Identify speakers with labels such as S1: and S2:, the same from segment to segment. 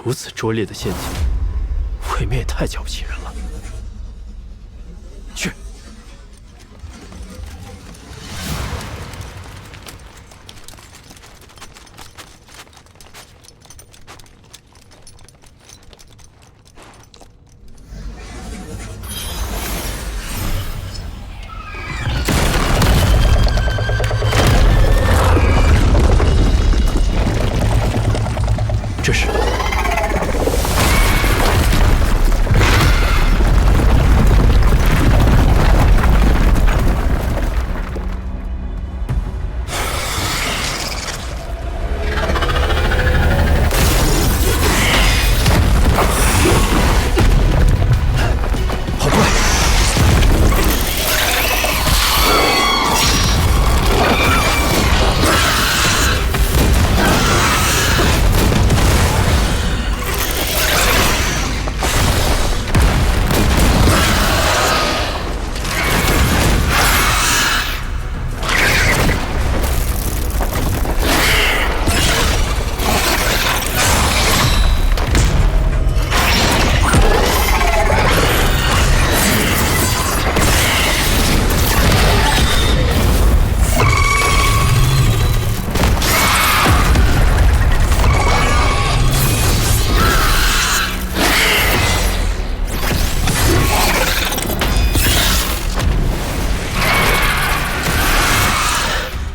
S1: 如此拙劣的陷阱，未免也太瞧不起人了。去。这是。好怪。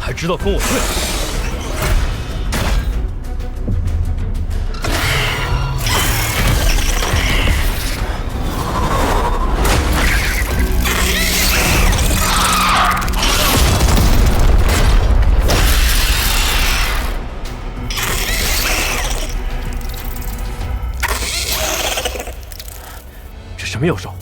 S1: 还知道跟我对？这什么妖兽？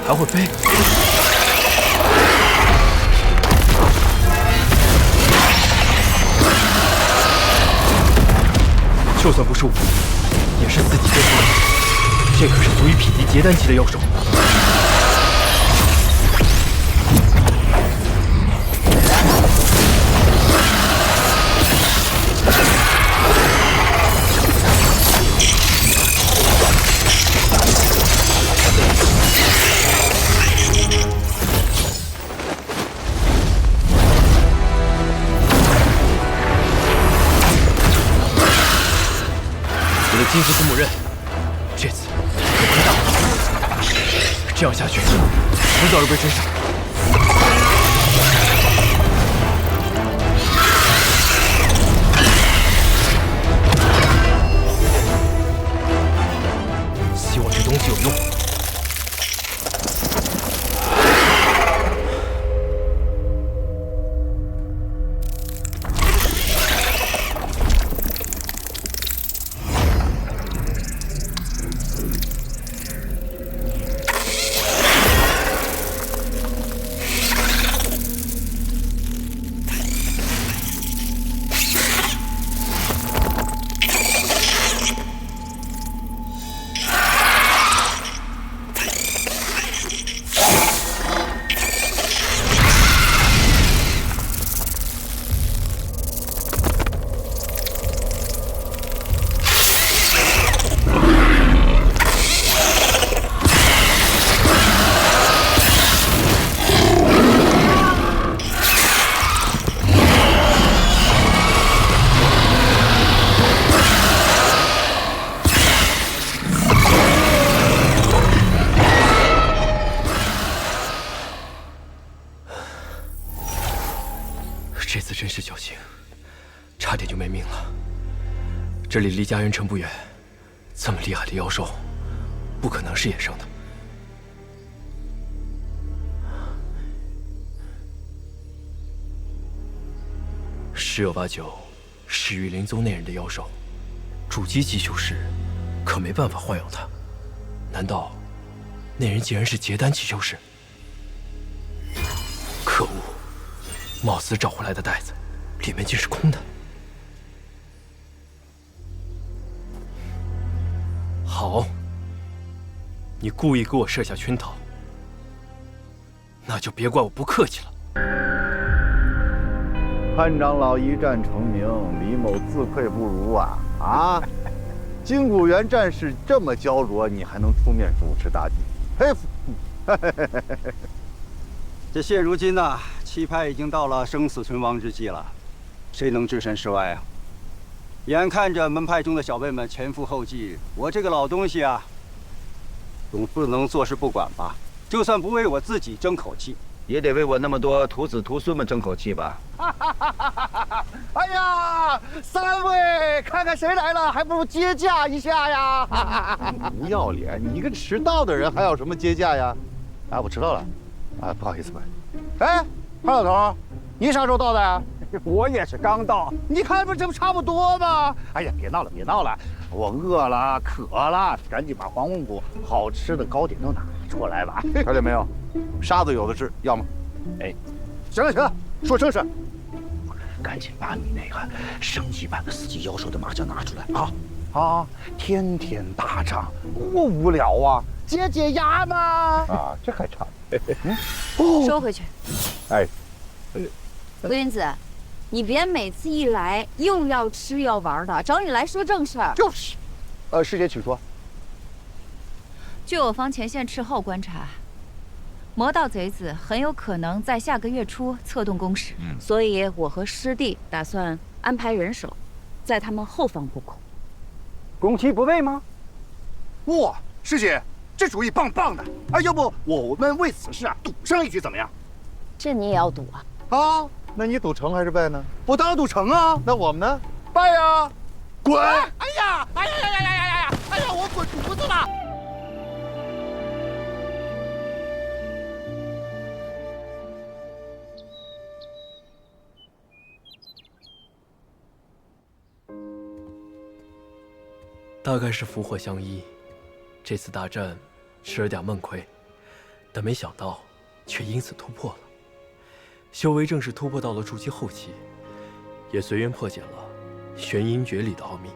S1: 还会飞？就算不是我，也是4级巅峰，这可是足以匹敌结丹级的妖兽。我的金丝子母刃，这次可不大了。这样下去，迟早要被追上。希望这东西有用。这次真是侥幸，差点就没命了。这里离家园城不远，这么厉害的妖兽，不可能是野生的。十有八九是御林宗内人的妖兽，筑基级修士可没办法幻有它。难道那人竟然是结丹级修士？可恶！貌似找回来的袋子，里面竟是空的。好，你故意给我设下圈套，那就别怪我不客气了。
S2: 潘长老一战成名，李某自愧不如啊！啊，金谷园战事这么焦灼，你还能出面主持大局，佩服！
S3: 这现如今呐，七派已经到了生死存亡之际了，谁能置身事外啊？眼看着门派中的小辈们前赴后继，我这个老东西啊，总不能坐视不管吧？就算不为我自己争口气，
S4: 也得为我那么多徒子徒孙们争口气吧。
S2: 哎呀，三位，看看谁来了，还不如接驾一下呀！不要脸！你一个迟到的人还要什么接驾呀？啊，我迟到了，啊，不好意思，不好意思。哎，潘老头，你啥时候到的呀？
S3: 我也是刚到。
S2: 你看这不差不多吗？哎呀，别闹了，别闹了，我饿了，渴了，赶紧把黄龙谷好吃的糕点都拿出来吧。看见没有，沙子有的是，要吗？哎，行了行了，说正事。
S4: 赶紧把你那个升级版的四级妖兽的麻将拿出来啊！
S2: 啊，天天打仗多无聊啊，解解压嘛。啊，这还差。
S5: 收回去。
S2: 哎，
S5: 陆云子，你别每次一来又要吃要玩的，找你来说正事儿。
S2: 就是，师姐请说。
S5: 据我方前线斥候观察，魔道贼子很有可能在下个月初策动攻势，所以我和师弟打算安排人手，在他们后方布控。
S3: 攻其不备吗？
S2: 哇，师姐，这主意棒棒的！啊，要不我们为此事啊赌上一局怎么样？
S5: 这你也要赌啊？
S2: 啊，那你赌成还是败呢？我当然赌成啊。那我们呢？败呀！滚！哎呀！哎呀呀呀呀呀呀！哎呀，我滚犊子了！
S1: 大概是福祸相依，这次大战吃了点闷亏，但没想到却因此突破了。修为正式突破到了筑基后期，也随缘破解了玄阴诀里的奥秘。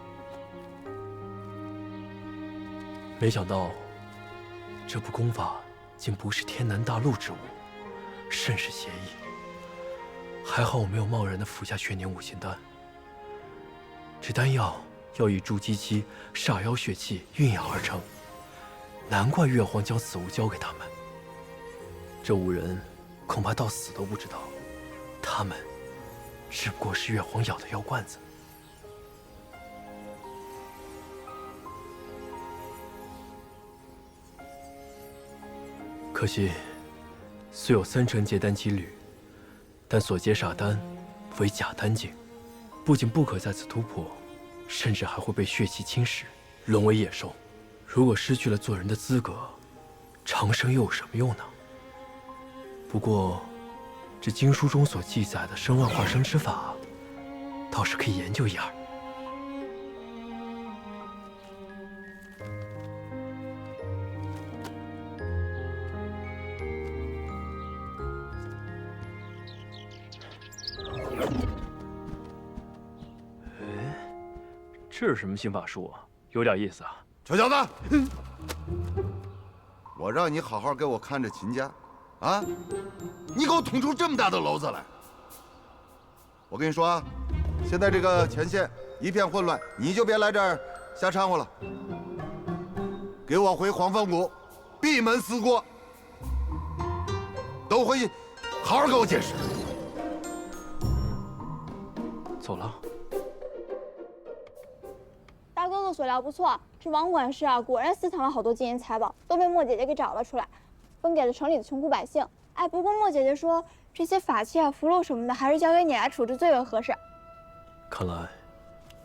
S1: 没想到这部功法竟不是天南大陆之物，甚是邪异。还好我没有贸然的服下玄年五行丹，这丹药要以筑基期煞妖血气酝养而成，难怪月皇将此物交给他们。这五人恐怕到死都不知道，他们只不过是月皇咬的药罐子。可惜，虽有3成结丹几率，但所结煞丹为假丹境，不仅不可再次突破，甚至还会被血气侵蚀，沦为野兽。如果失去了做人的资格，长生又有什么用呢？不过，这经书中所记载的生万化生之法，倒是可以研究一二。这是什么新法术啊？有点意思啊！
S6: 臭小子，我让你好好给我看着秦家，啊！你给我捅出这么大的篓子来！我跟你说啊，现在这个前线一片混乱，你就别来这儿瞎掺和了。给我回黄风谷，闭门思过。都回去，好好给我解释。
S1: 走了。
S7: 大哥哥所料不错，这王管事啊，果然私藏了好多金银财宝，都被莫姐姐给找了出来，分给了城里的穷苦百姓。哎，不过莫姐姐说这些法器啊、符箓什么的，还是交给你来处置最为合适。
S1: 看来，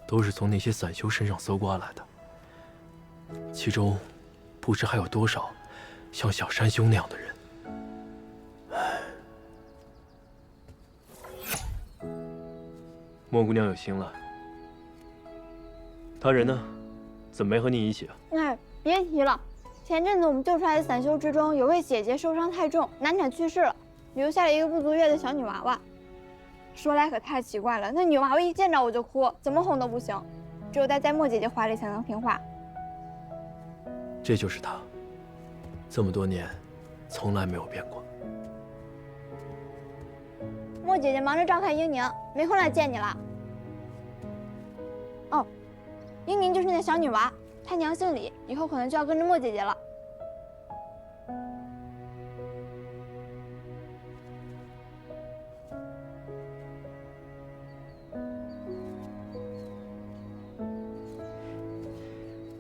S1: 都是从那些散修身上搜刮来的。其中，不知还有多少像小山兄那样的人。莫姑娘有心了。他人呢？怎么没和你一起啊？
S7: 哎，别提了，前阵子我们救出来的散修之中，有位姐姐受伤太重，难产去世了，留下了一个不足月的小女娃娃。说来可太奇怪了，那女娃娃一见着我就哭，怎么哄都不行，只有待在莫姐姐怀里才能听话。
S1: 这就是他，这么多年，从来没有变过。
S7: 莫姐姐忙着照看英宁，没空来见你了。哦，英宁就是那小女娃，她娘姓李，以后可能就要跟着莫姐姐了。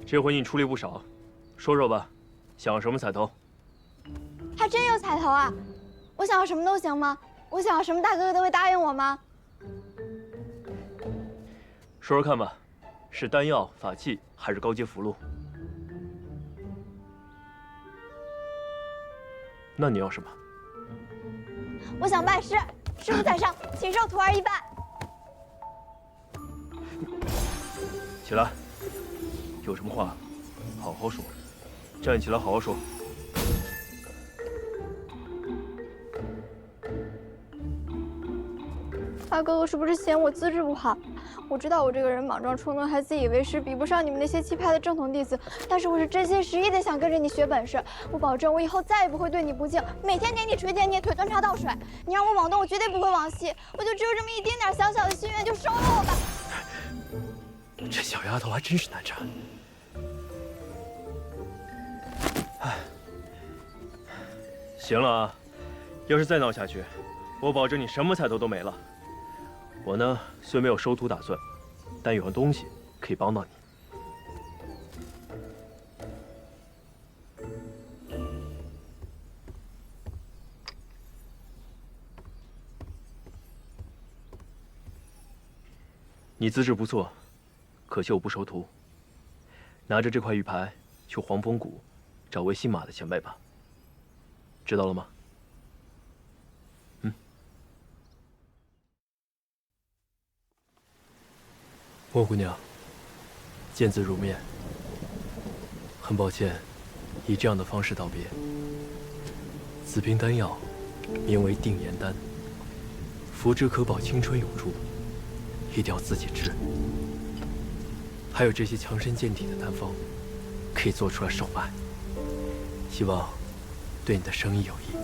S1: 这回你出力不少，说说吧，想要什么彩头？
S7: 还真有彩头啊！我想要什么都行吗？我想要什么，大哥哥都会答应我吗？
S1: 说说看吧，是丹药、法器，还是高阶符箓？那你要什么？
S7: 我想拜师，师傅在上，请受徒儿一拜。
S1: 起来，有什么话好好说。站起来，好好说。
S7: 大哥哥是不是嫌我资质不好？我知道我这个人莽撞冲动，还自以为是，比不上你们那些气派的正统弟子。但是我是真心实意的想跟着你学本事。我保证，我以后再也不会对你不敬，每天给你捶点，你也腿端茶倒水。你让我往东，我绝对不会往西。我就只有这么一丁点小小的心愿，就收了我吧。
S1: 这小丫头还真是难缠。哎，行了啊，要是再闹下去，我保证你什么彩头都没了。我呢，虽没有收徒打算，但有样东西可以帮到你。你资质不错，可惜我不收徒。拿着这块玉牌去黄风谷找位姓马的前辈吧。知道了吗？莫姑娘，见字如面。很抱歉，以这样的方式道别。此瓶丹药，名为定颜丹，服之可保青春永驻，一定要自己制。还有这些强身健体的丹方，可以做出来售卖，希望对你的生意有益。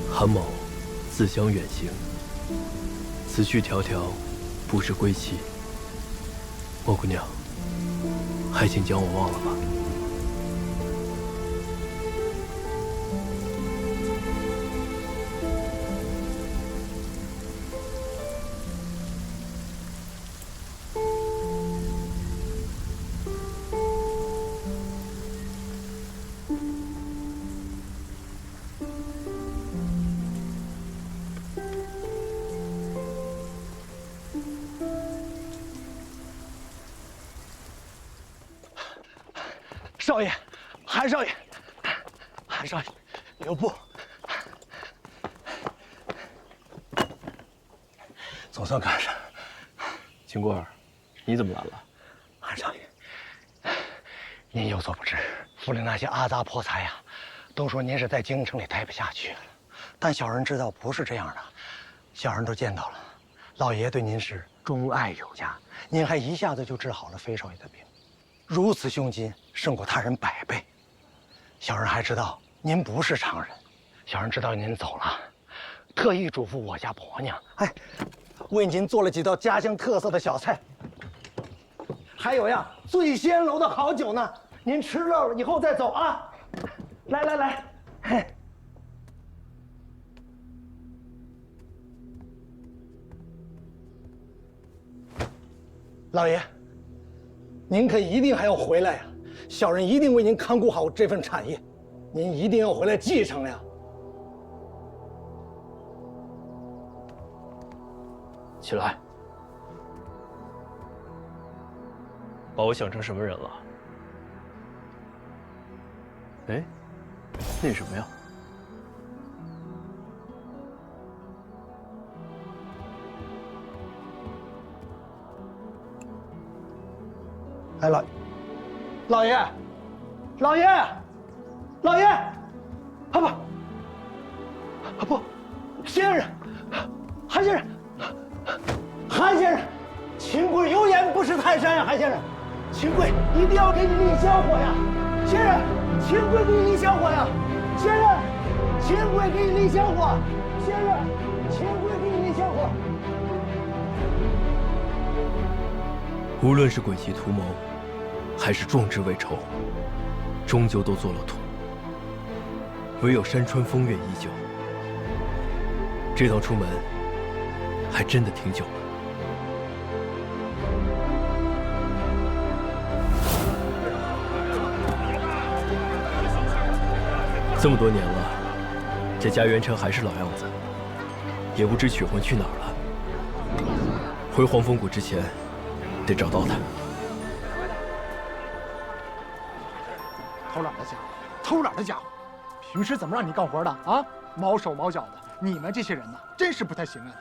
S1: 韩某自将远行，此去迢迢，不知归期。莫姑娘，还请将我忘了吧。
S8: 少爷，韩少爷，韩少爷，留步。总算赶上。
S1: 秦孤儿，你怎么来了？
S8: 韩少爷，您有所不知，府里那些阿杂破财呀，都说您是在京城里待不下去了。但小人知道不是这样的，小人都见到了，老爷对您是钟爱有加，您还一下子就治好了飞少爷的病。如此胸襟，胜过他人100倍。小人还知道您不是常人，小人知道您走了，特意嘱咐我家婆娘，为您做了几道家乡特色的小菜，还有呀，醉仙楼的好酒呢。您吃了以后再走啊！来，嘿。老爷，您可一定还要回来呀！小人一定为您看顾好这份产业，您一定要回来继承呀！
S1: 起来，把我想成什么人了？哎，那什么呀？
S8: 哎，老爷，啊不，先生，韩先生，秦桧有眼不识泰山呀，韩先生，秦桧一定要给你立香火呀，先生，秦桧给你立香火呀，先生，秦桧给你立香火，先生，秦桧给你立香火。
S1: 无论是诡计图谋，还是壮志未酬，终究都做了土。唯有山川风月依旧。这趟出门，还真的挺久了。这么多年了，这家园城还是老样子，也不知曲魂去哪儿了。回黄风谷之前，得找到他。
S9: 偷懒的家伙，平时怎么让你干活的啊？毛手毛脚的，你们这些人呢，真是不太行啊。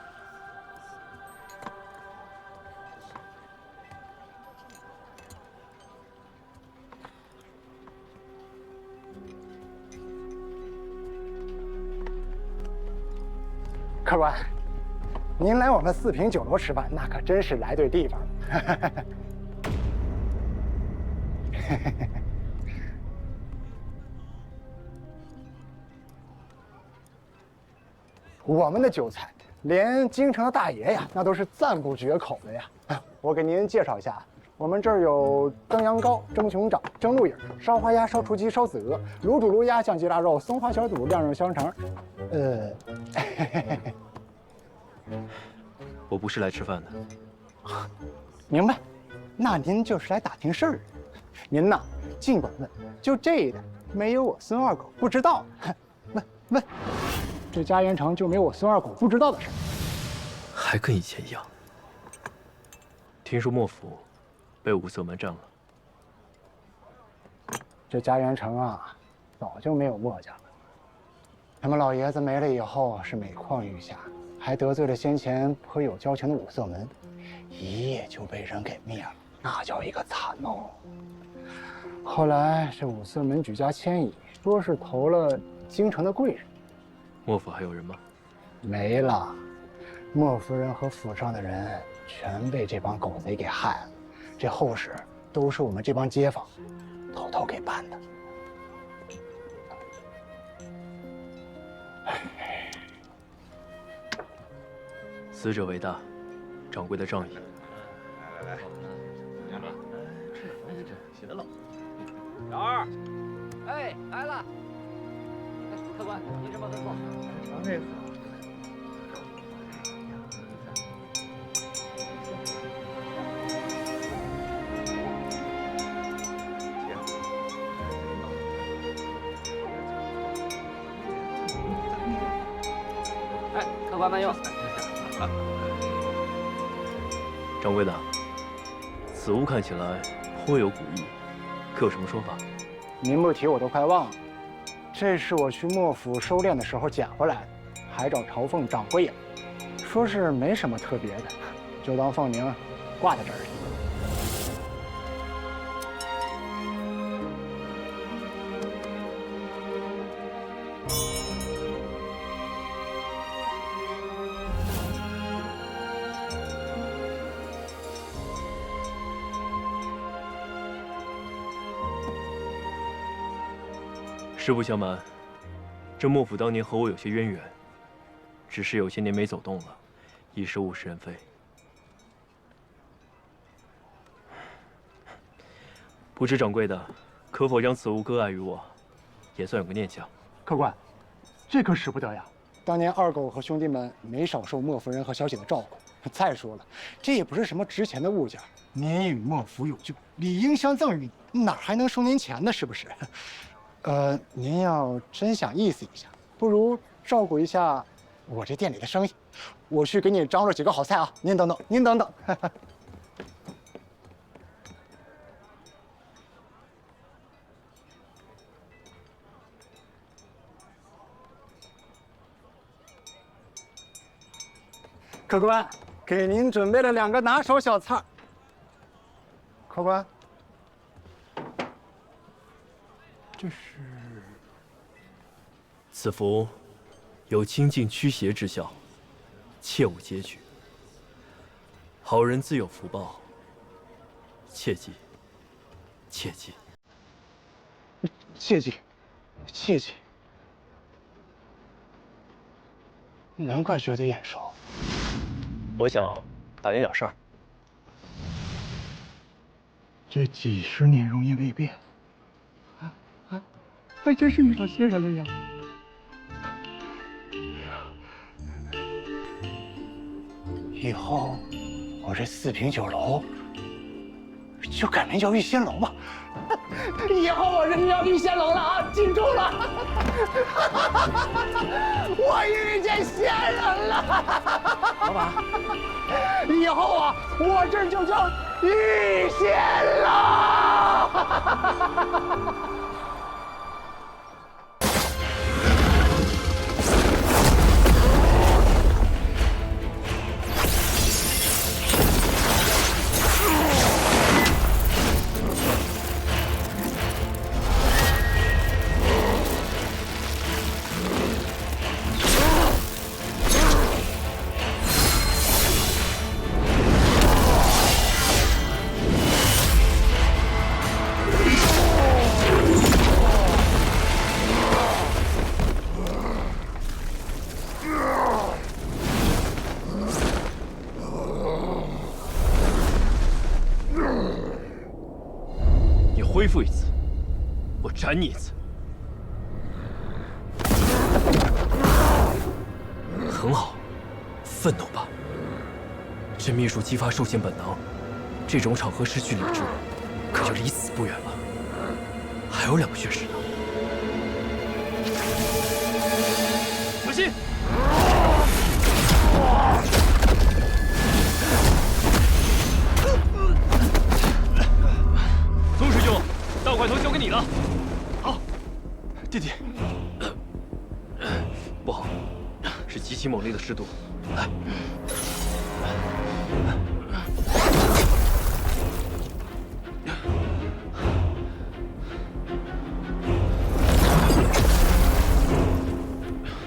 S9: 客官，您来我们四平酒楼吃饭，那可真是来对地方了。我们的酒菜，连京城的大爷呀，那都是赞不绝口的呀。我给您介绍一下，我们这儿有蒸羊羔、蒸熊掌、蒸鹿眼、烧花鸭、烧雏鸡、烧子鹅、卤煮卤鸭、酱鸡腊肉、松花小肚、晾肉香肠。
S1: 我不是来吃饭的。
S9: 明白，那您就是来打听事儿的。您呐，尽管问，就这一点，没有我孙二狗不知道的。问，这家园城就没有我孙二狗不知道的事儿。
S1: 还跟以前一样。听说莫府被五色门占了。
S9: 这家园城啊，早就没有墨家了。他们老爷子没了以后，是每况愈下，还得罪了先前颇有交情的五色门，一夜就被人给灭了，那叫一个惨哦。后来这五色门举家迁移，说是投了京城的贵人。
S1: 莫府还有人吗？
S9: 没了，莫夫人和府上的人全被这帮狗贼给害了，这后事都是我们这帮街坊偷偷给办的。
S1: 死者为大，掌柜的仗义。
S2: 来，
S1: 写的了。
S10: 小二，哎，来了。客官，您什么吩咐？
S9: 那个。
S10: 哎，客官慢用。
S1: 掌柜的，此物看起来颇有古意，可有什么说法？
S9: 您不提我都快忘了，这是我去莫府收殓的时候捡回来的，还找朝奉掌柜呀，说是没什么特别的，就当凤鸣挂在这儿了。
S1: 实不相瞒，这幕府当年和我有些渊源，只是有些年没走动了，一时物是人非。不知掌柜的可否将此物割爱于我，也算有个念想。
S9: 客官，这可使不得呀！当年二狗和兄弟们没少受莫夫人和小姐的照顾。再说了，这也不是什么值钱的物件，您与莫府有旧，理应相赠与你，哪还能收您钱呢？是不是？您要真想意思一下，不如照顾一下我这店里的生意，我去给你张罗几个好菜啊！您等等，您等等。客官，给您准备了2个拿手小菜。客官，这是？
S1: 此符有清净驱邪之效，切勿揭举。好人自有福报，切记，切记。
S9: 切记，切记。难怪觉得眼熟。
S1: 我想打点事儿。
S9: 这几10年容颜未变，还真是遇到仙人了呀！以后我这4平9楼就改名叫玉仙楼吧。以后我这就叫玉仙楼了啊！记住了，我遇见仙人了。老板，以后啊，我这就叫玉仙楼。
S1: 恢复一次，我斩你一次。很好，愤怒吧。这秘术激发兽性本能，这种场合失去理智，可就离死不远了。还有2个血石呢。小心！宗师兄，大块头交给你了。好，弟弟。不好，是极其猛烈的湿毒。来。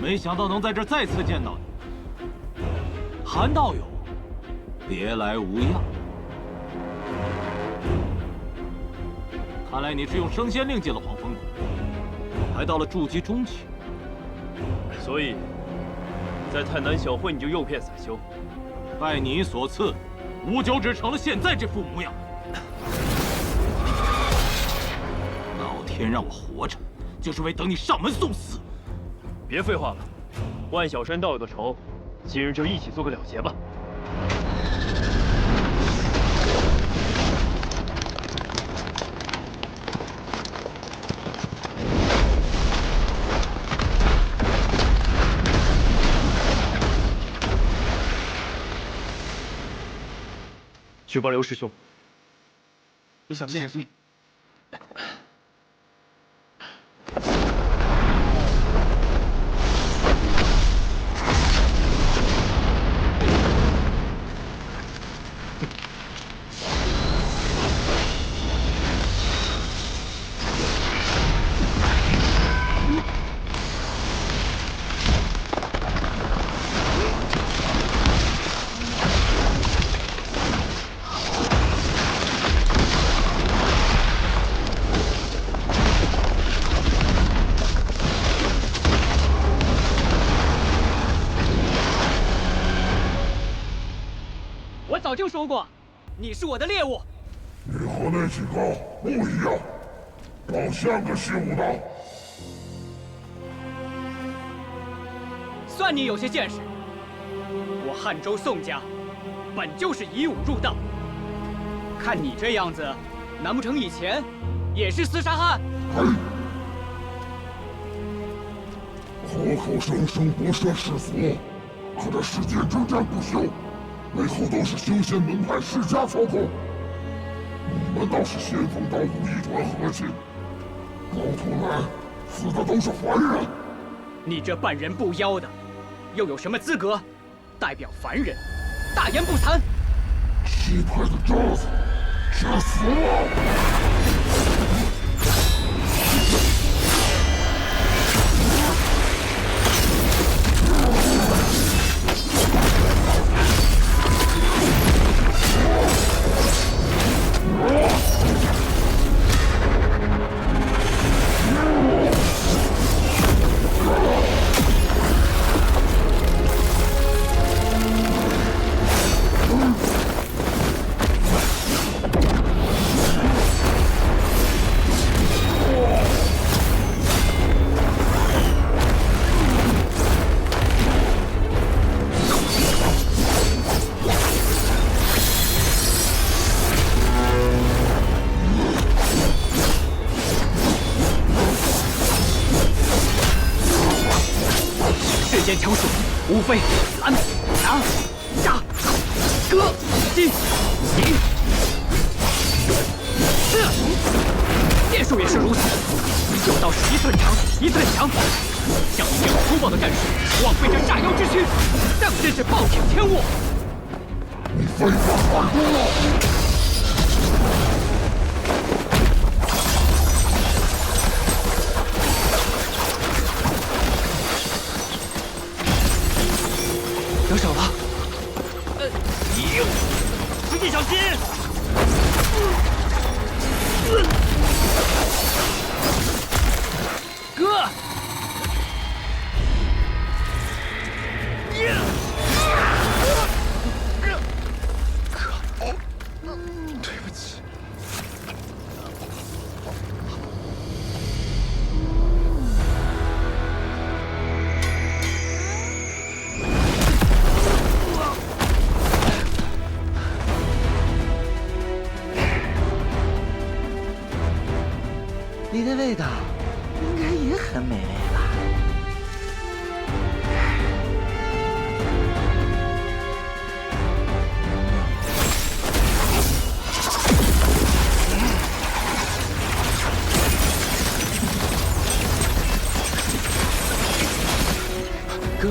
S11: 没想到能在这儿再次见到你，韩道友，别来无恙。看来你是用升仙令进了黄风谷，还到了筑基中期。
S1: 所以，在太南小会你就诱骗散修，
S11: 拜你所赐，吴九只成了现在这副模样。老天让我活着，就是为等你上门送死。
S1: 别废话了，万小山道友的仇，今日就一起做个了结吧。去报刘师兄。
S9: 你小心。
S10: 早就说过，你是我的猎物。
S12: 你和那几个不一样，老像个习武的。
S10: 算你有些见识。我汉州宋家本就是以武入道，看你这样子，难不成以前也是厮杀汉？
S12: 口口声声不涉世俗，可这世间征战不休，背后都是修仙门派世家操控。你们倒是仙风道骨一团和气，到头来死的都是凡人。
S10: 你这半人不妖的，又有什么资格代表凡人？大言不惭！
S12: 气派的渣子，去死吧！
S10: 强术无非拦、挡、杀、割、击、引、剑术也是如此，有道是一寸长一寸强。像你这样粗暴的战术，枉费这炸妖之躯，当真是暴殄天物。
S12: 你废话太多了。
S10: 得手了！
S11: 师弟小心！
S10: 哥！
S12: 对不起。
S4: 你的味道应该也很美味吧？
S10: 哥。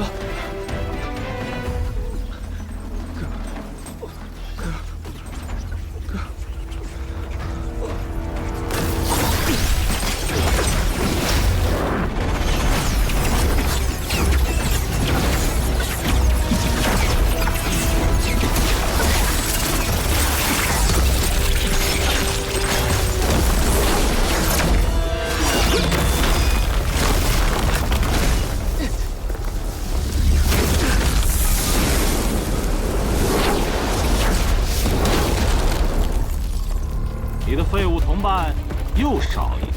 S11: 你的废物同伴又少一个。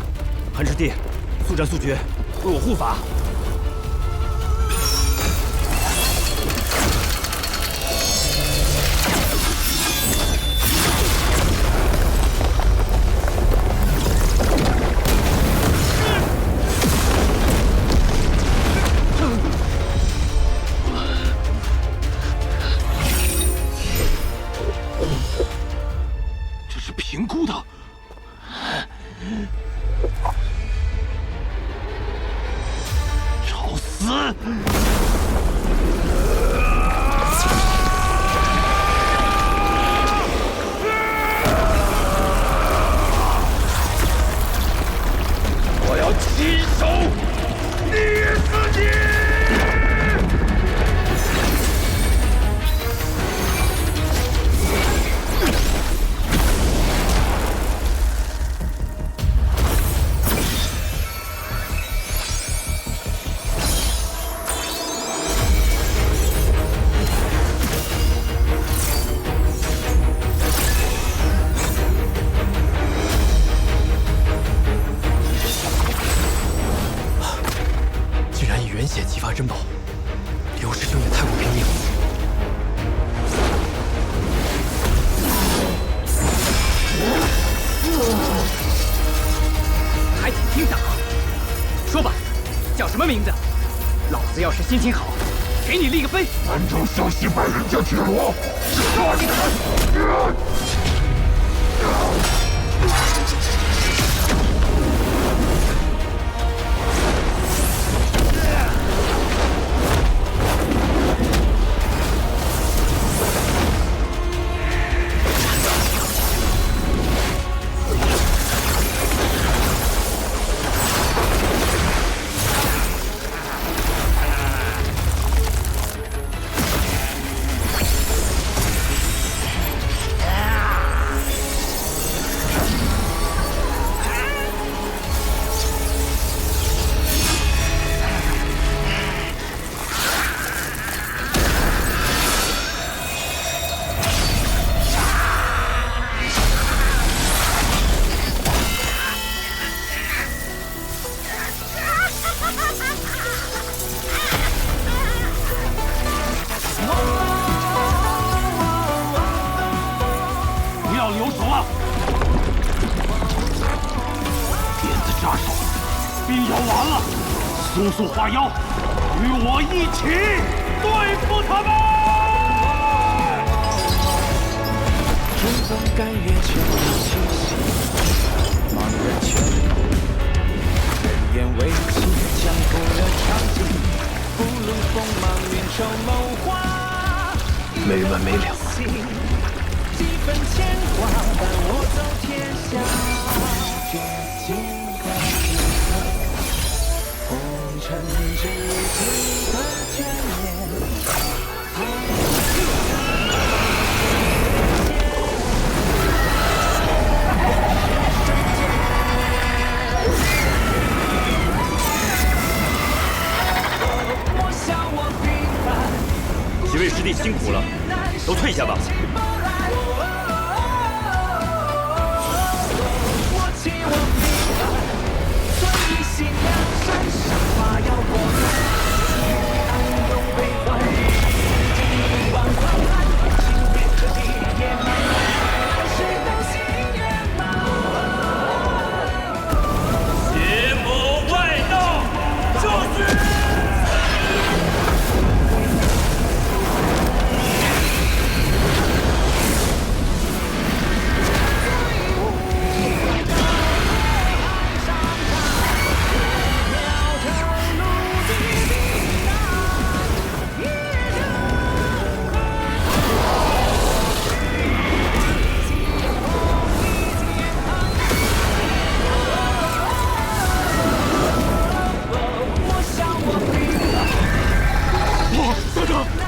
S13: 韩师弟，速战速决，为我护法。
S11: 这是评估的。
S10: 心情好，给你立个碑。
S12: 南征湘西百人家铁罗，杀你们！
S11: 速速化妖，与我一起对付他们！
S14: 冲锋甘愿全力气息，茫然全部，人言为气，江湖了长景，不露锋芒，运筹谋划，
S1: 没完没了。
S14: 几分牵挂，伴我走天下，绝境的时刻，红尘至今的眷恋。
S13: 几位师弟辛苦了，都退下吧。邪魔外道，就是。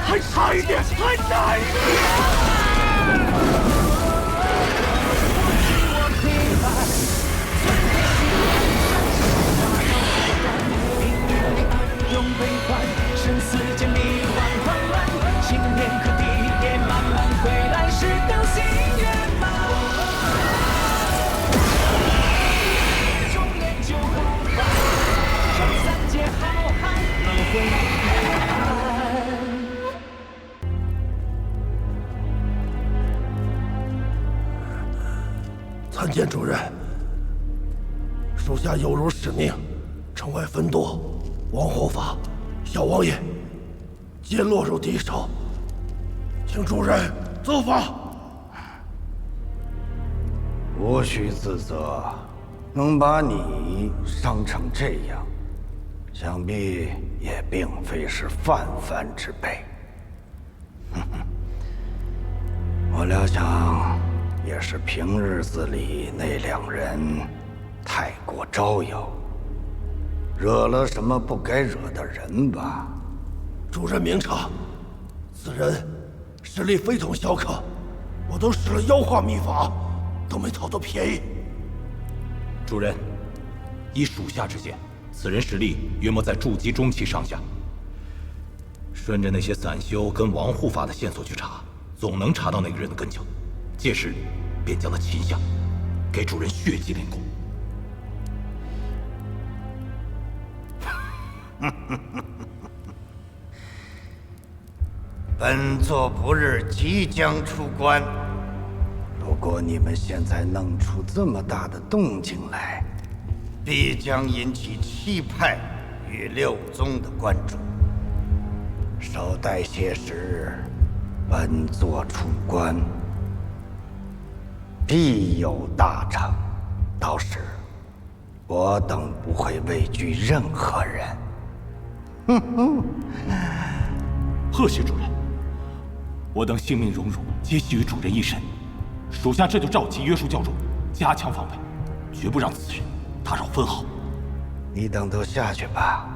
S13: 还差一点，还差一点！用悲欢，生死间迷惘慌乱，心念可敌也慢慢回来，是等心圆满。中年就不凡，上三界浩瀚，轮回。
S15: 参见主人，属下有如使命，城外分舵，王护法、小王爷皆落入敌手，请主人责罚。
S3: 无需自责，能把你伤成这样，想必也并非是泛泛之辈。我料想。也是平日子里那两人太过招摇，惹了什么不该惹的人吧？
S15: 主人明察，此人实力非同小可，我都使了妖化秘法，都没讨到便宜。
S13: 主人，依属下之见，此人实力约莫在筑基中期上下。顺着那些散修跟王护法的线索去查，总能查到那个人的根脚。届时，便将他擒下，给主人血祭练功。
S3: 本座不日即将出关，如果你们现在弄出这么大的动静来，必将引起七派与六宗的关注。
S8: 稍待些时，本座出关，必有大成。到时，我等不会畏惧任何人。哼哼，
S13: 贺谢主人，我等性命荣辱皆系于主人一身，属下这就召集约束教众，加强防备，绝不让此人打扰分毫。
S8: 你等都下去吧。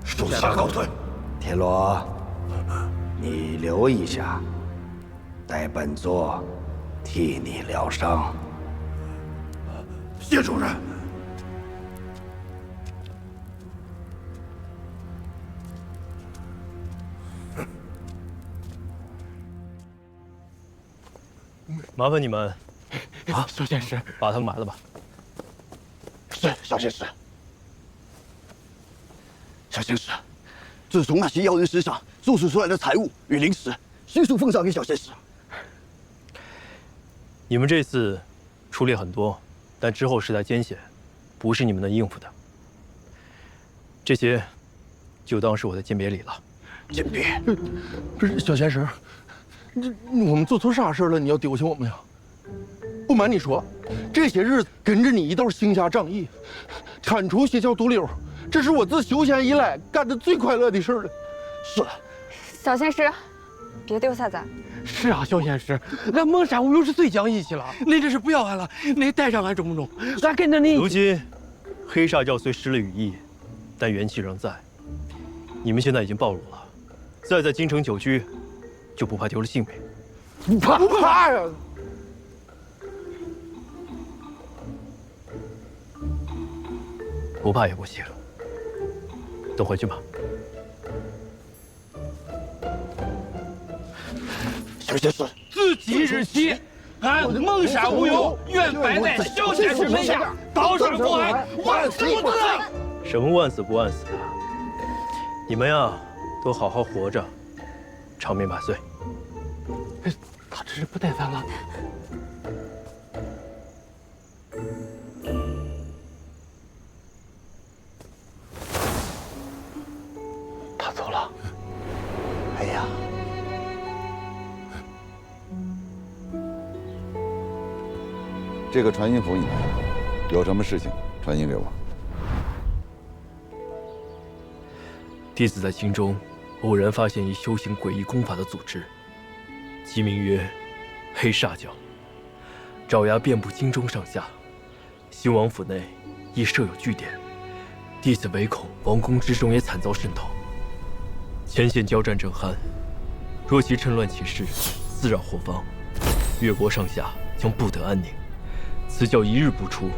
S15: 属下告退。
S8: 铁罗，你留一下，待本座替你疗伤。
S15: 谢主任。
S1: 麻烦你们，
S9: 啊，小仙师，
S1: 把他们埋了吧。
S9: 是，小仙师。小仙师，自从那些妖人身上搜索出来的财物与灵石，悉数奉上给小仙师。
S1: 你们这次出力很多，但之后实在艰险，不是你们能应付的。这些就当是我的鉴别礼了。
S9: 鉴别？
S15: 不是小仙师，我们做错啥事了？你要丢下我们呀？不瞒你说，这些日子跟着你一道行侠仗义，铲除邪教毒瘤，这是我自修仙以来干的最快乐的事了。是，
S16: 小仙师，别丢下咱。
S15: 是啊，小仙师，俺蒙山务又是最讲义气了，你这是不要俺了，你带上俺中不中？俺跟着你。
S1: 如今，黑煞教虽失了羽翼，但元气仍在。你们现在已经暴露了，再在京城久居，就不怕丢了性命。
S15: 不怕呀！
S1: 不怕也不行，都回去吧。
S9: 小仙师，
S15: 自即日起，俺蒙山无忧愿拜在小仙师门下，道上不安，万死不辞。
S1: 什么万死不万死的？你们呀，都好好活着，长命百岁。
S15: 他这是不带咱了。
S9: 他走了。哎呀，
S6: 这个传音符你拿，有什么事情传音给我。
S1: 弟子在京中偶然发现一修行诡异功法的组织，其名曰黑煞教，爪牙遍布京中上下。兴王府内亦设有据点，弟子唯恐王宫之中也惨遭渗透。前线交战正酣，若其趁乱起事，滋扰后方，越国上下将不得安宁。此教一日不出，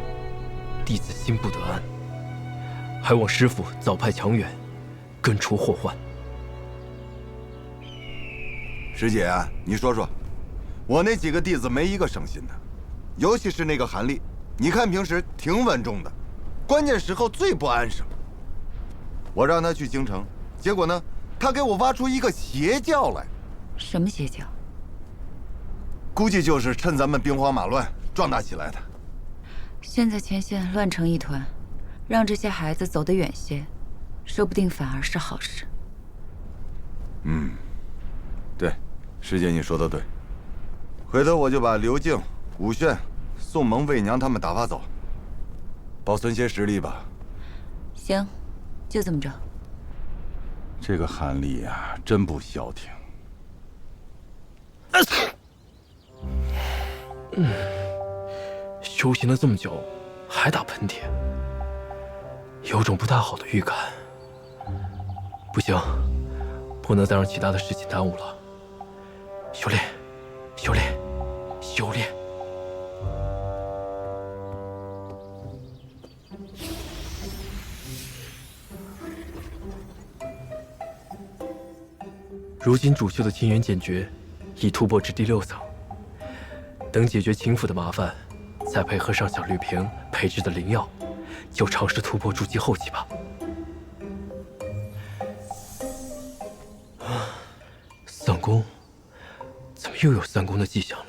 S1: 弟子心不得安，还望师父早派强援，根除祸患。
S6: 师姐，你说说，我那几个弟子没一个省心的，尤其是那个韩立，你看平时挺稳重的，关键时候最不安生。我让他去京城，结果呢，他给我挖出一个邪教来。
S5: 什么邪教？
S6: 估计就是趁咱们兵荒马乱壮大起来的。
S5: 现在前线乱成一团，让这些孩子走得远些，说不定反而是好事。
S6: 对，师姐你说的对。回头我就把刘静、武炫、宋萌、魏娘他们打发走，保存些实力吧。
S5: 行，就这么着。
S6: 这个韩立呀，真不消停。
S1: 修行了这么久，还打喷嚏，有种不太好的预感。不行，不能再让其他的事情耽误了。修炼，修炼，修炼。如今主修的清源剑诀已突破至第6层，等解决秦府的麻烦，再配合上小绿瓶配制的灵药，就尝试突破筑基后期吧。三公，怎么又有三公的迹象了？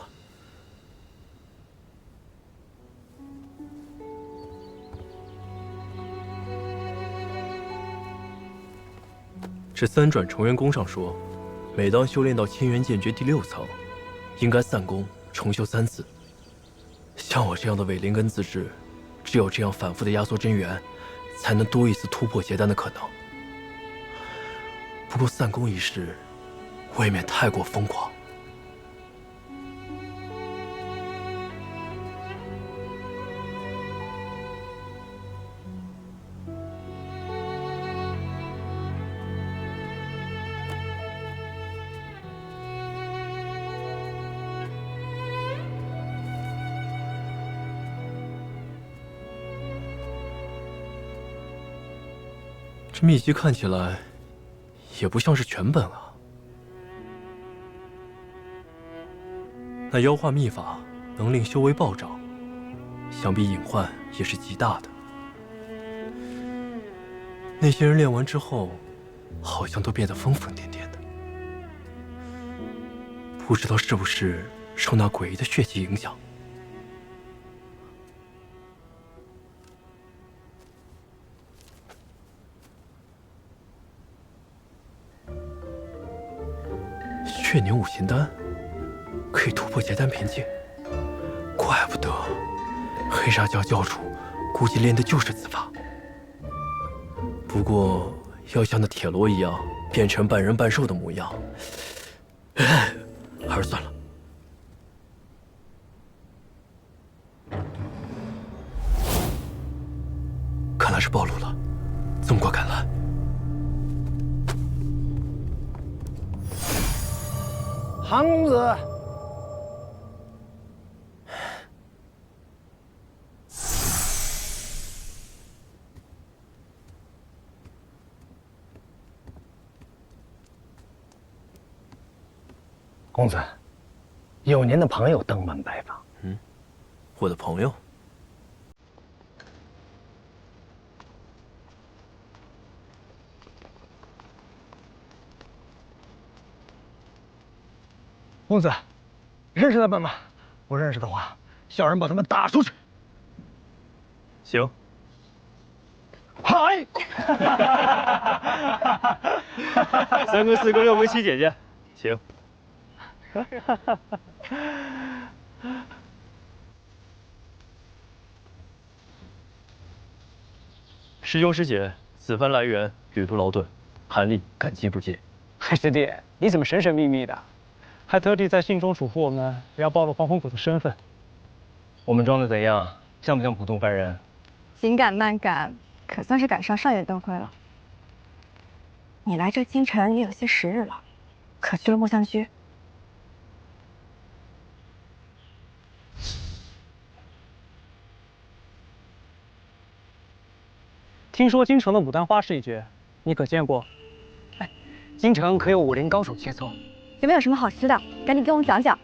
S1: 这三转重元功上说，每当修炼到千元剑诀第6层，应该散功重修3次。像我这样的伪灵根资质，只有这样反复的压缩真元，才能多一次突破结丹的可能。不过散功一事，未免太过疯狂。这秘籍看起来也不像是全本啊。那妖化秘法能令修为暴涨，想必隐患也是极大的。那些人练完之后，好像都变得疯疯癫癫的，不知道是不是受那诡异的血气影响。血凝五行丹可以突破结丹瓶颈，怪不得黑煞教教主估计练的就是此法。不过要像那铁罗一样变成半人半兽的模样，还是算了。看来是暴露了，纵过赶来。
S9: 韩公子，
S8: 公子，有您的朋友登门拜访。
S1: 我的朋友？
S8: 公子，认识他们吗？不认识的话，小人把他们打出去。
S1: 行。
S8: 嗨
S10: 3公4公6公7姐姐，
S1: 行。
S10: 师兄师姐，此番来援，旅途劳顿，韩立感激不尽。
S17: 嗨，师弟，你怎么神神秘秘的？还特地在信中嘱咐我们，不要暴露黄风谷的身份。
S10: 我们装的怎样？像不像普通凡人？
S16: 紧赶慢赶，可算是赶上上元灯会了。你来这京城也有些时日了，可去了木香居？
S17: 听说京城的牡丹花是一绝，你可见过？哎，京城可有武林高手切磋？
S16: 有没有什么好吃的？赶紧跟我们讲讲。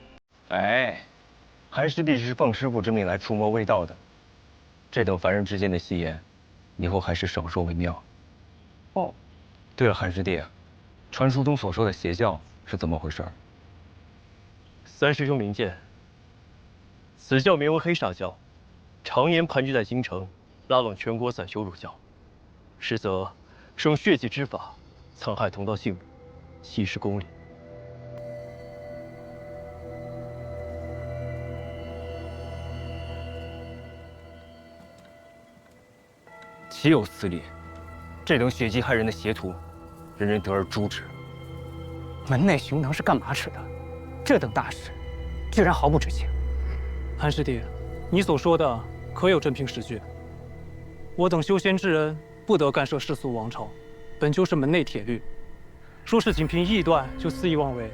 S10: 哎，韩师弟是奉师傅之命来除魔卫道的，这等凡人之间的戏言，以后还是少说为妙。
S17: 哦，
S10: 对了，韩师弟，传书中所说的邪教是怎么回事？三师兄明鉴，此教名为黑煞教，常年盘踞在京城，拉拢全国散修入教，实则是用血祭之法残害同道性命，稀释公理。岂有此理！这等血祭害人的邪徒，人人得而诛之。
S17: 门内熊囊是干嘛吃的？这等大事，居然毫不知情。韩师弟，你所说的可有真凭实据？我等修仙之人不得干涉世俗王朝，本就是门内铁律。说是仅凭臆断就肆意妄为，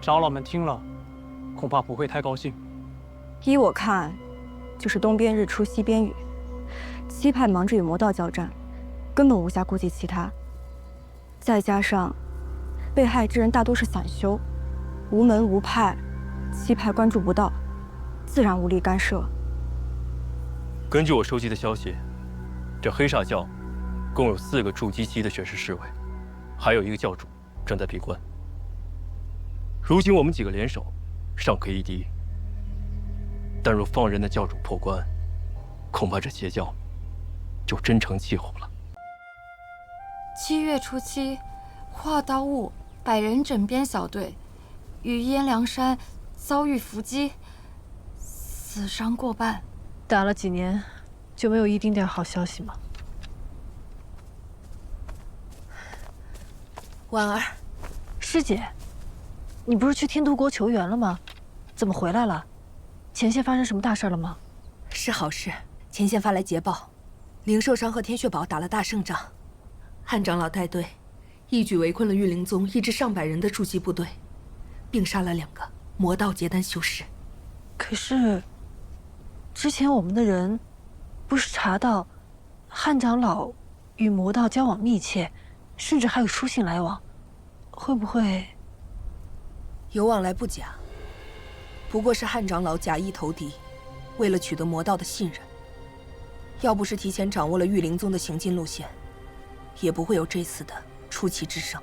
S17: 长老们听了，恐怕不会太高兴。
S16: 依我看，就是东边日出西边雨。七派忙着与魔道交战，根本无暇顾及其他。再加上被害之人大多是散修，无门无派，七派关注不到，自然无力干涉。
S10: 根据我收集的消息，这黑煞教共有4个筑基期的玄师侍卫，还有1个教主正在闭关。如今我们几个联手，尚可一敌。但若放任那教主破关，恐怕这邪教就真成气候了。
S18: 7月初7，跨刀物，100人枕边小队于燕梁山遭遇伏击，死伤过半。
S19: 打了几年，就没有一丁点好消息吗？
S20: 婉儿，
S19: 师姐，你不是去天都国求援了吗？怎么回来了？前线发生什么大事了吗？
S20: 是好事，前线发来捷报，灵寿山和天血堡打了大胜仗，汉长老带队，一举围困了玉灵宗1至上百人的筑基部队，并杀了2个魔道结丹修士。
S19: 可是，之前我们的人不是查到汉长老与魔道交往密切，甚至还有书信来往，会不会
S20: 有往来不假？不过是汉长老假意投敌，为了取得魔道的信任。要不是提前掌握了玉灵宗的行进路线，也不会有这次的出奇制胜。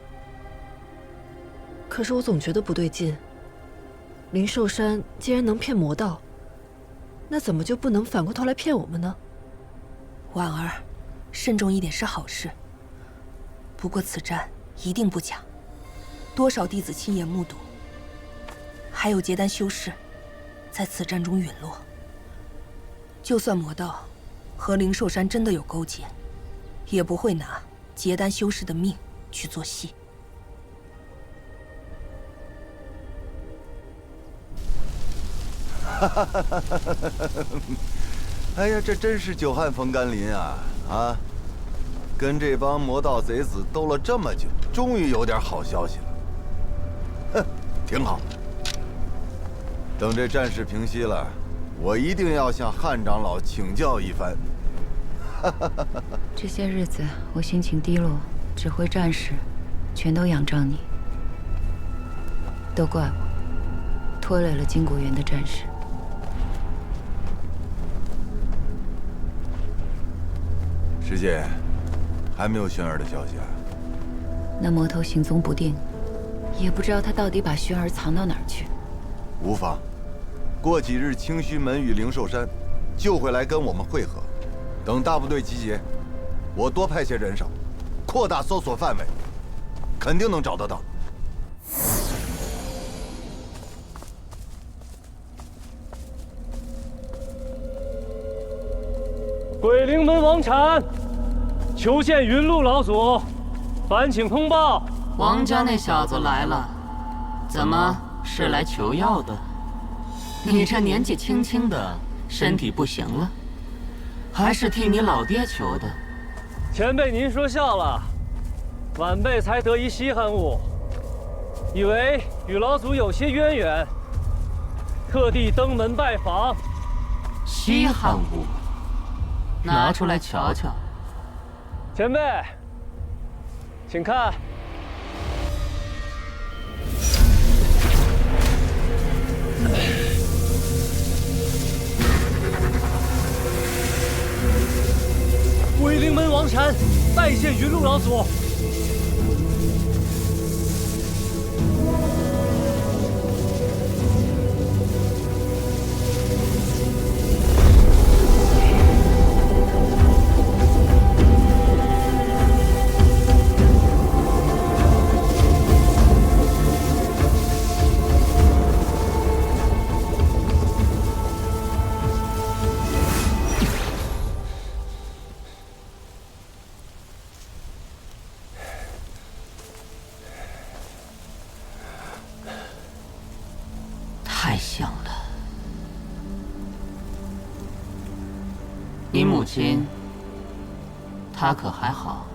S19: 可是我总觉得不对劲。灵寿山既然能骗魔道，那怎么就不能反过头来骗我们呢？
S20: 婉儿，慎重一点是好事。不过此战一定不假，多少弟子亲眼目睹，还有结丹修士在此战中陨落。就算魔道和灵寿山真的有勾结，也不会拿结丹修士的命去做戏。
S6: 哎呀，这真是久旱逢甘霖啊！啊，跟这帮魔道贼子斗了这么久，终于有点好消息了。哼，挺好。等这战事平息了，我一定要向汉长老请教一番。
S5: 这些日子我心情低落，指挥战士，全都仰仗你。都怪我，拖累了金谷园的战士。
S6: 师姐，还没有轩儿的消息啊？
S5: 那魔头行踪不定，也不知道他到底把轩儿藏到哪儿去。
S6: 无妨，过几日清虚门与灵寿山就会来跟我们会合。等大部队集结，我多派些人手，扩大搜索范围，肯定能找得到。
S10: 鬼灵门王禅，求见云路老祖，烦请通报。
S21: 王家那小子来了，怎么是来求药的？你这年纪轻轻的，身体不行了，还是替你老爹求的？
S10: 前辈您说笑了，晚辈才得一稀罕物，以为与老祖有些渊源，特地登门拜访。
S21: 稀罕物？拿出来瞧瞧。
S10: 前辈，请看。鬼灵门王禅拜见云路老祖。
S21: 太像了。你母亲，她可还好？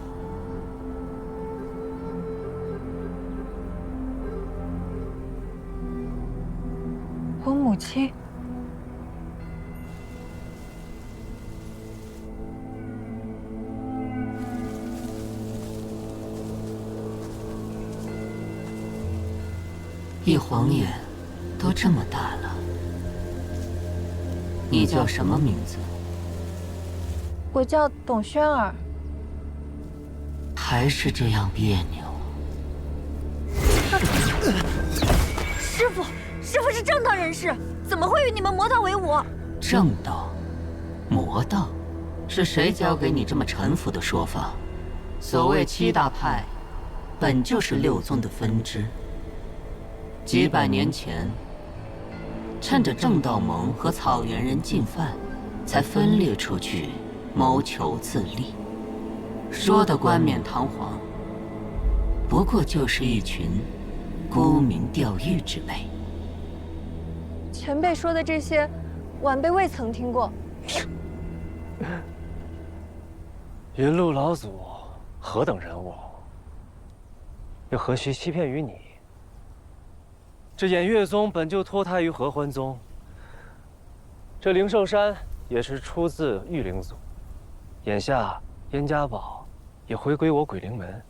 S19: 我母亲。
S21: 一晃眼，都这么大了。你叫什么名字？
S7: 我叫董轩儿。
S21: 还是这样别扭。
S16: 师父是正道人士，怎么会与你们魔道为伍？
S21: 正道，魔道，是谁教给你这么陈腐的说法？所谓7大派，本就是六宗的分支。几百年前，趁着正道盟和草原人进犯，才分裂出去，谋求自立。说的冠冕堂皇，不过就是一群沽名钓誉之辈。
S16: 前辈说的这些，晚辈未曾听过。
S10: 云路老祖何等人物，又何须欺骗于你？这偃月宗本就脱胎于合欢宗，这灵寿山也是出自玉灵祖，眼下燕家堡也回归我鬼灵门，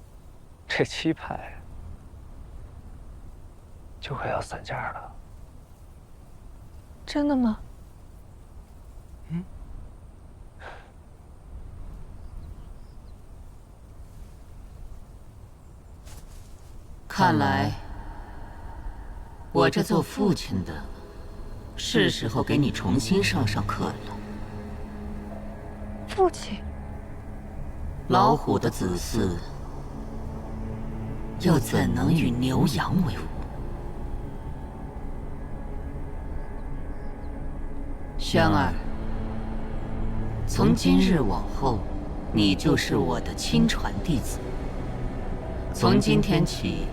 S10: 这七派就快要散架了。
S16: 真的吗？
S21: 看来，我这做父亲的，是时候给你重新上课了。
S16: 父亲，
S21: 老虎的子嗣，又怎能与牛羊为伍？轩儿，从今日往后，你就是我的亲传弟子。从今天起，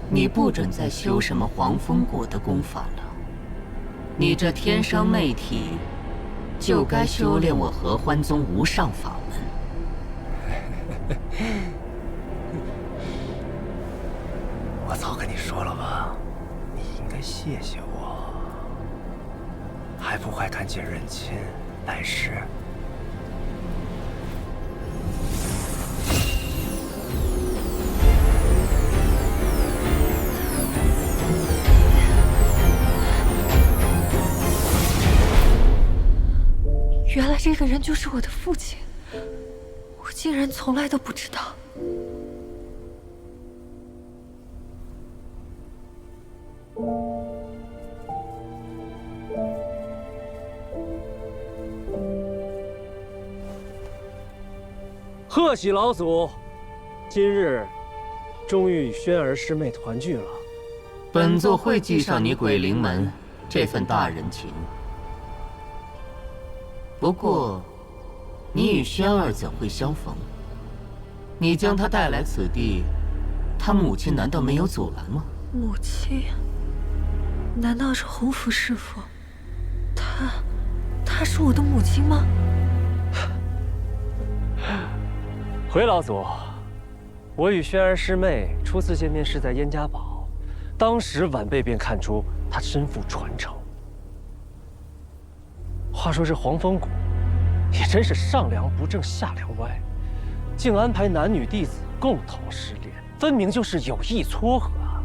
S21: 你不准再修什么黄风谷的功法了。你这天生媚体，就该修炼我合欢宗无上法门。
S10: 我早跟你说了吧，你应该谢谢我，还不快赶紧认亲，来世。
S16: 原来这个人就是我的父亲，我竟然从来都不知道。
S10: 贺喜老祖，今日终于与轩儿师妹团聚了。
S21: 本座会记上你鬼灵门这份大人情。不过，你与轩儿怎会相逢？你将她带来此地，她母亲难道没有阻拦吗？
S16: 母亲？难道是洪福师傅？她是我的母亲吗？
S10: 回老祖，我与轩儿师妹初次见面是在燕家堡，当时晚辈便看出她身负传承。话说这黄风谷也真是上梁不正下梁歪，竟安排男女弟子共同试炼，分明就是有意撮合啊！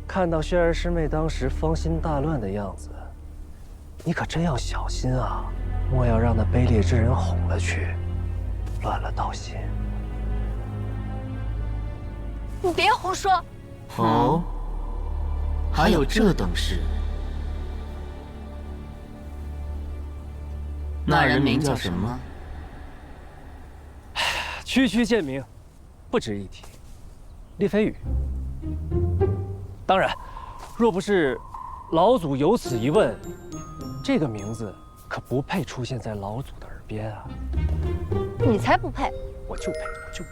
S10: 看到轩儿师妹当时芳心大乱的样子，你可真要小心啊，莫要让那卑劣之人哄了去，乱了道心。
S16: 你别胡说！
S21: 哦，还有这等事？那人名叫什么？
S10: 区区贱名，不值一提。厉飞羽。当然，若不是老祖有此一问，这个名字可不配出现在老祖的耳边啊！
S16: 你才不配！
S10: 我就配，我就配。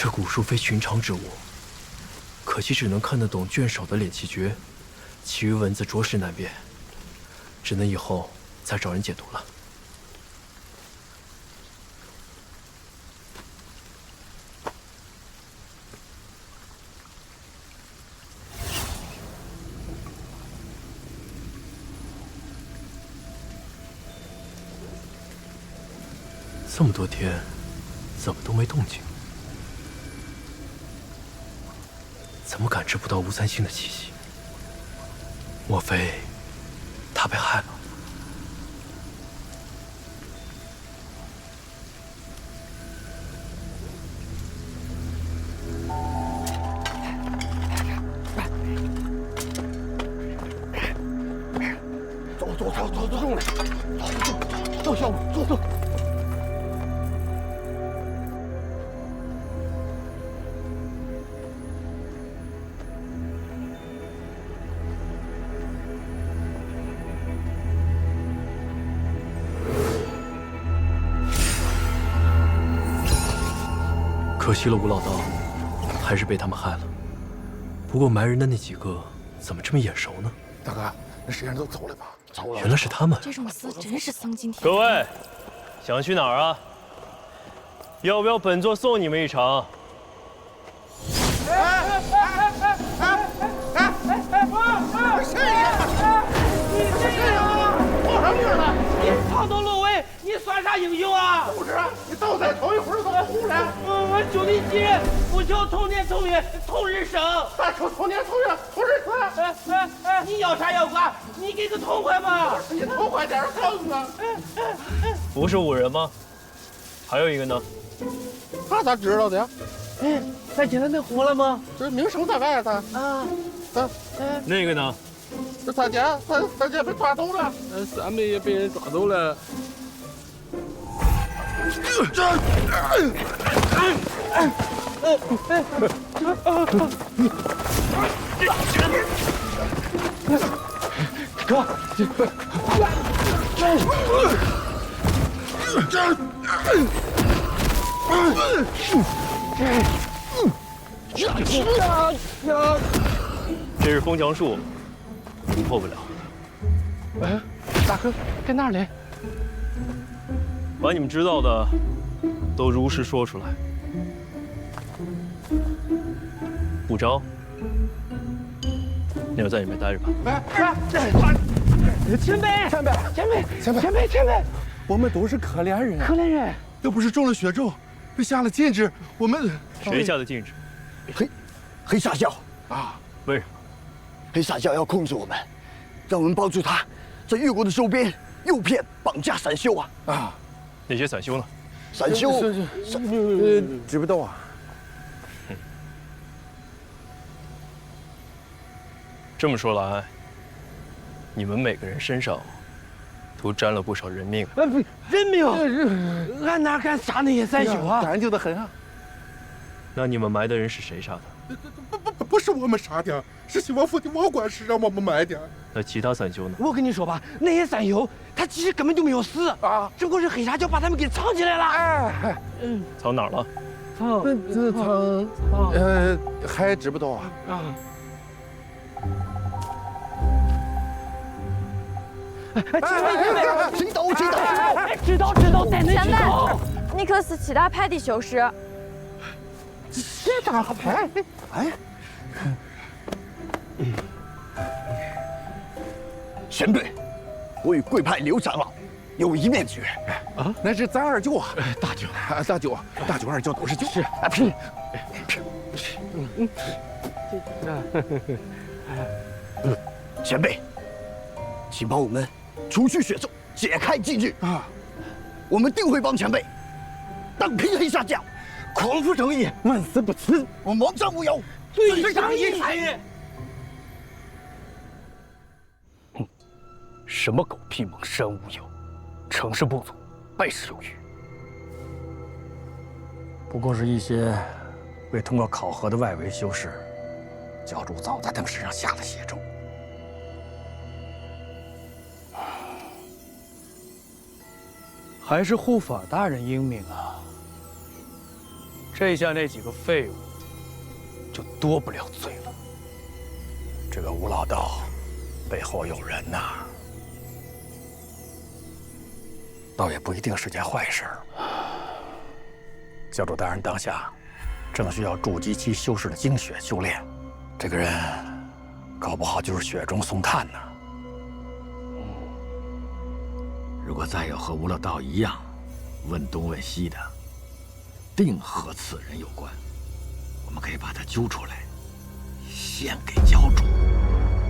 S1: 这古书非寻常之物，可惜只能看得懂卷首的敛气诀，其余文字着实难辨，只能以后再找人解读了。这么多天，怎么都没动静？怎么感知不到吴三星的气息？莫非他被害了？
S15: 老子中了，走，小五，走。
S1: 可惜了吴老道，还是被他们害了。不过埋人的那几个怎么这么眼熟呢？
S15: 大哥，那谁人都走了吧？走了。
S1: 原来是他们。
S18: 这种厮真是丧尽天。
S10: 各位，想去哪儿啊？要不要本座送你们一程？
S2: 跑到落位，你算啥英雄啊？
S15: 不是，你倒在头一会儿怎么哭了？
S2: 我就你急，不求同年同月同日生。
S15: 咋说同年同月同日死？
S2: 你要啥要瓜？你给个痛快嘛！
S15: 你痛快点告诉我。
S10: 不是5人吗？还有一个呢？
S15: 他咋知道的呀？
S2: 哎，咱今天能活了吗？
S15: 这名声在外他
S2: 啊。
S10: 那个呢？
S15: 这他家被抓走了，
S2: 三妹也被人抓走了。
S15: 哥，
S10: 这是风墙术，突破不了。
S2: 哎，大哥，在哪里？
S10: 把你们知道的都如实说出来。不招，那就在里面待着吧。
S2: 前辈，
S15: 我们都是可怜人，
S2: 可怜人。
S15: 要不是中了血咒，被下了禁制，我们
S10: 谁下的禁制？
S22: 黑煞教
S15: 啊？
S10: 为什么？
S22: 黑煞教要控制我们，让我们帮助他，在越国的周边诱骗、绑架散修啊！
S10: 啊，那些散修呢？
S22: 散修，
S15: 知不道啊。
S10: 这么说来，你们每个人身上都沾了不少人命。
S2: 不，人命，俺哪敢杀那些散修啊？
S15: 干净的很啊。
S10: 那你们埋的人是谁杀的？
S15: 不是我们杀的，是西王府的王管事让我们埋的。
S10: 那其他散修呢？
S2: 我跟你说吧，那些散修他其实根本就没有死啊，只不过是黑煞教把他们给藏起来了。哎，
S10: 藏哪儿了？
S15: 藏，还知不道啊？啊。
S22: 请走，
S2: 知道，带恁去走。
S7: 你可是7大派的修士。
S15: 7大派？
S22: 哎，前辈，我与贵派刘长老有一面之缘。
S15: 啊，那是咱二舅啊，大舅二舅都是舅。是啊，屁。
S22: 前辈，请帮我们除去血咒，解开禁制啊！我们定会帮前辈荡平黑煞教，匡扶正义，万死不辞。我们王章无忧，
S2: 对上一派。
S22: 什么狗屁蒙山无有，成事不足，败事有余。
S9: 不过是一些未通过考核的外围修士，教主早在他们身上下了邪咒。
S17: 还是护法大人英明啊！这下那几个废物就多不了罪了。
S9: 这个吴老道背后有人呐，倒也不一定是件坏事。教主大人当下正需要筑基期修士的精血修炼，这个人搞不好就是雪中送炭呢。
S4: 如果再有和吴老道一样问东问西的，定和此人有关。我们可以把他揪出来，献给教主。